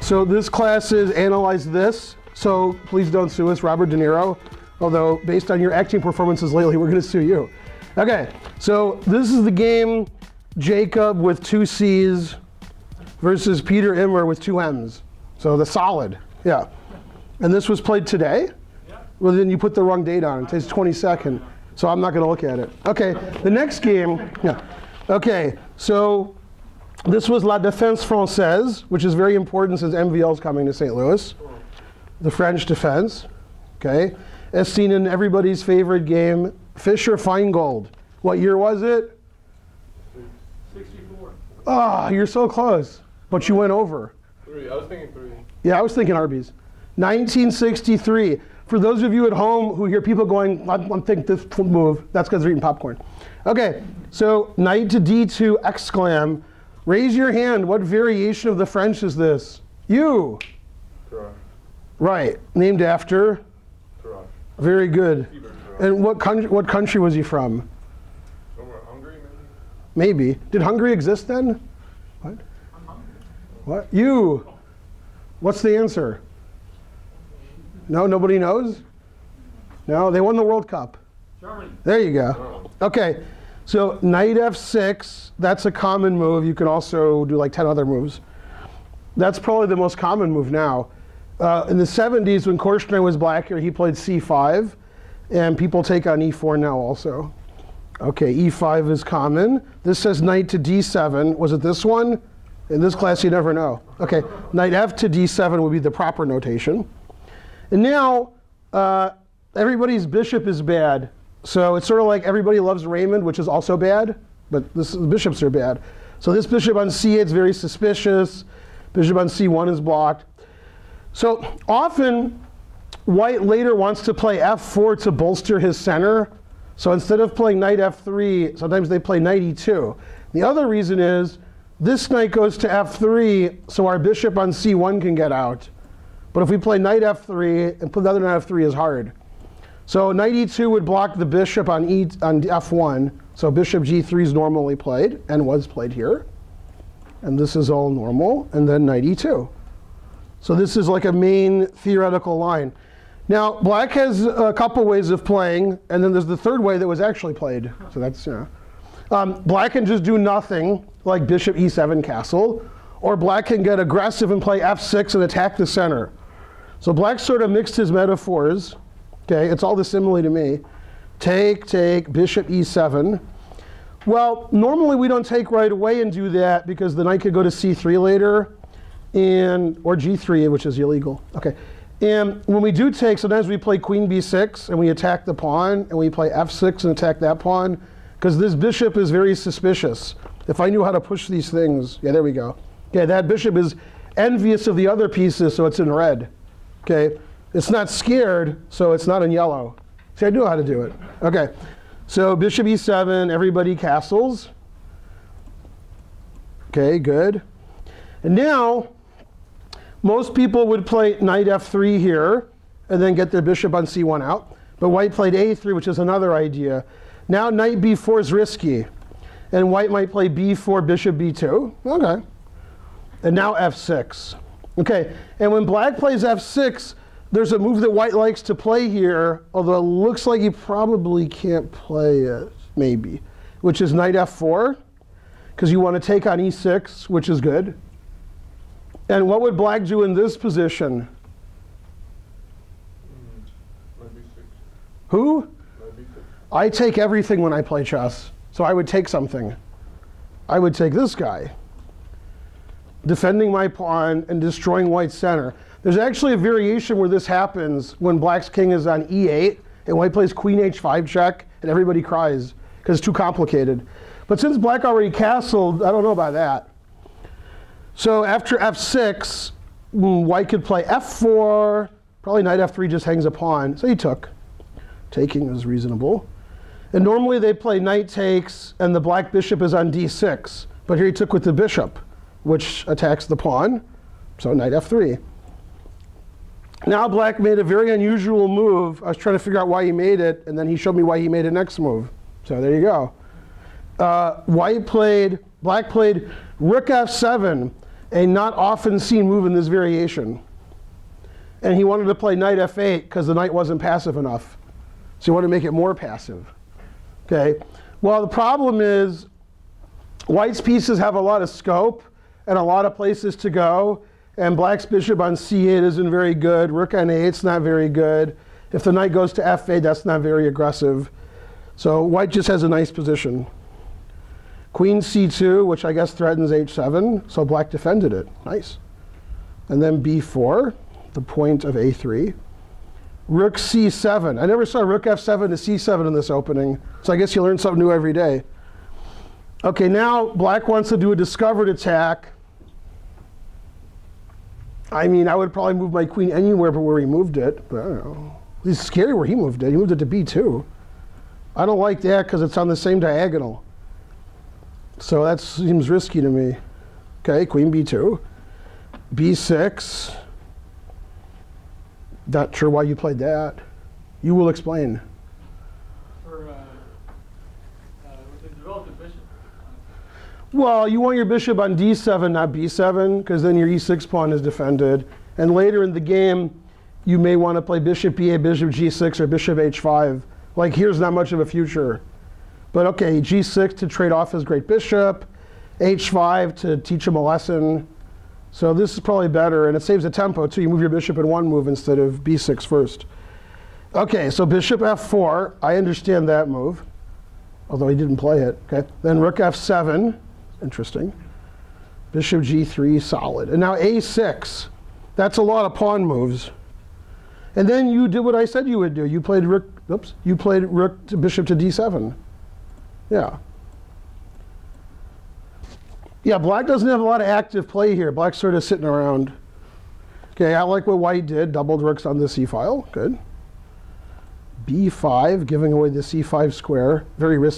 So this class is analyze this. So please don't sue us, Robert De Niro. Although based on your acting performances lately, we're going to sue you. Okay, so this is the game Jacob with 2 C's versus Peter Imler with 2 M's. So the solid, yeah. And this was played today? Yeah. Well, then you put the wrong date on it. It says 22nd. So I'm not going to look at it. Okay, the next game, yeah. Okay, so this was La Défense Française, which is very important since MVL is coming to St. Louis. The French defense, okay? As seen in everybody's favorite game, Fischer-Finegold. What year was it? 64. Ah, you're so close, but you went over. 3. I was thinking 3. Yeah, I was thinking Arby's. 1963. For those of you at home who hear people going, I'm thinking this move, that's because they're eating popcorn. Okay, so knight to d2 exclam. Raise your hand. What variation of the French is this? You. Tarrasch. Right. Named after? Tarrasch. Very good. And what country was he from? Somewhere Hungary, maybe? Maybe. Did Hungary exist then? What? What? You. What's the answer? No, nobody knows? No, they won the World Cup. Germany. There you go. Okay, so knight f6, that's a common move. You can also do like 10 other moves. That's probably the most common move now. In the 70s, when Korchnoi was black here, he played c5. And people take on e4 now also. Okay, e5 is common. This says knight to d7. Was it this one? In this class, you never know. Okay, knight f to d7 would be the proper notation. And now, everybody's bishop is bad. So it's sort of like everybody loves Raymond, which is also bad. But the bishops are bad. So this bishop on c8 is very suspicious. Bishop on c1 is blocked. So often, White later wants to play f4 to bolster his center. So instead of playing knight f3, sometimes they play knight e2. The other reason is this knight goes to f3, so our bishop on c1 can get out. But if we play knight f3 and put the other knight f3 is hard. So knight e2 would block the bishop on f1. So bishop g3 is normally played and was played here. And this is all normal. And then knight e2. So this is like a main theoretical line. Now, black has a couple ways of playing, and then there's the third way that was actually played. So that's, you know. Black can just do nothing, like bishop e7 castle, or black can get aggressive and play f6 and attack the center. So black sort of mixed his metaphors. Okay, it's all the simile to me. Take, bishop e7. Well, normally we don't take right away and do that because the knight could go to c3 later, or g3, which is illegal. Okay. And when we do take, sometimes we play queen b6 and we attack the pawn, and we play f6 and attack that pawn, because this bishop is very suspicious. If I knew how to push these things, yeah, there we go. Okay, that bishop is envious of the other pieces, so it's in red. Okay, it's not scared, so it's not in yellow. See, I knew how to do it. Okay, so bishop e7, everybody castles. Okay, good. And now, most people would play knight f3 here, and then get their bishop on c1 out. But white played a3, which is another idea. Now knight b4 is risky. And white might play b4, bishop b2. OK. And now f6. OK, and when black plays f6, there's a move that white likes to play here, although it looks like he probably can't play it, maybe, which is knight f4, because you want to take on e6, which is good. And what would black do in this position? Who? I take everything when I play chess. So I would take something. I would take this guy, defending my pawn and destroying white's center. There's actually a variation where this happens when black's king is on e8, and white plays queen h5 check, and everybody cries because it's too complicated. But since black already castled, I don't know about that. So after f6, white could play f4. Probably knight f3 just hangs a pawn. So he took. Taking is reasonable. And normally they play knight takes, and the black bishop is on d6. But here he took with the bishop, which attacks the pawn. So knight f3. Now black made a very unusual move. I was trying to figure out why he made it, and then he showed me why he made a next move. So there you go. Black played rook f7. a not often seen move in this variation. And he wanted to play knight f8 because the knight wasn't passive enough. So he wanted to make it more passive. Okay. Well, the problem is white's pieces have a lot of scope and a lot of places to go. And black's bishop on c8 isn't very good. Rook on a8's not very good. If the knight goes to f8, that's not very aggressive. So white just has a nice position. Queen c2, which I guess threatens h7. So black defended it. Nice. And then b4, the point of a3. Rook c7. I never saw rook f7 to c7 in this opening. So I guess you learn something new every day. OK, now black wants to do a discovered attack. I mean, I would probably move my queen anywhere but where he moved it. But I don't know. It's scary where he moved it. He moved it to b2. I don't like that because it's on the same diagonal. So that seems risky to me. OK, queen b2. b6. Not sure why you played that. You will explain. With the developed bishop. Well, you want your bishop on d7, not b7, because then your e6 pawn is defended. And later in the game, you may want to play bishop b8, bishop g6, or bishop h5. Like, here's not much of a future. But OK, g6 to trade off his great bishop, h5 to teach him a lesson. So this is probably better, and it saves the tempo, too. You move your bishop in one move instead of b6 first. OK, so bishop f4. I understand that move, although he didn't play it. OK, then rook f7. Interesting. Bishop g3, solid. And now a6. That's a lot of pawn moves. And then you did what I said you would do. You played rook. Oops. You played rook to bishop to d7. Yeah. Yeah, black doesn't have a lot of active play here. Black's sort of sitting around. OK, I like what white did. Doubled rooks on the c file. Good. b5, giving away the c5 square. Very risky.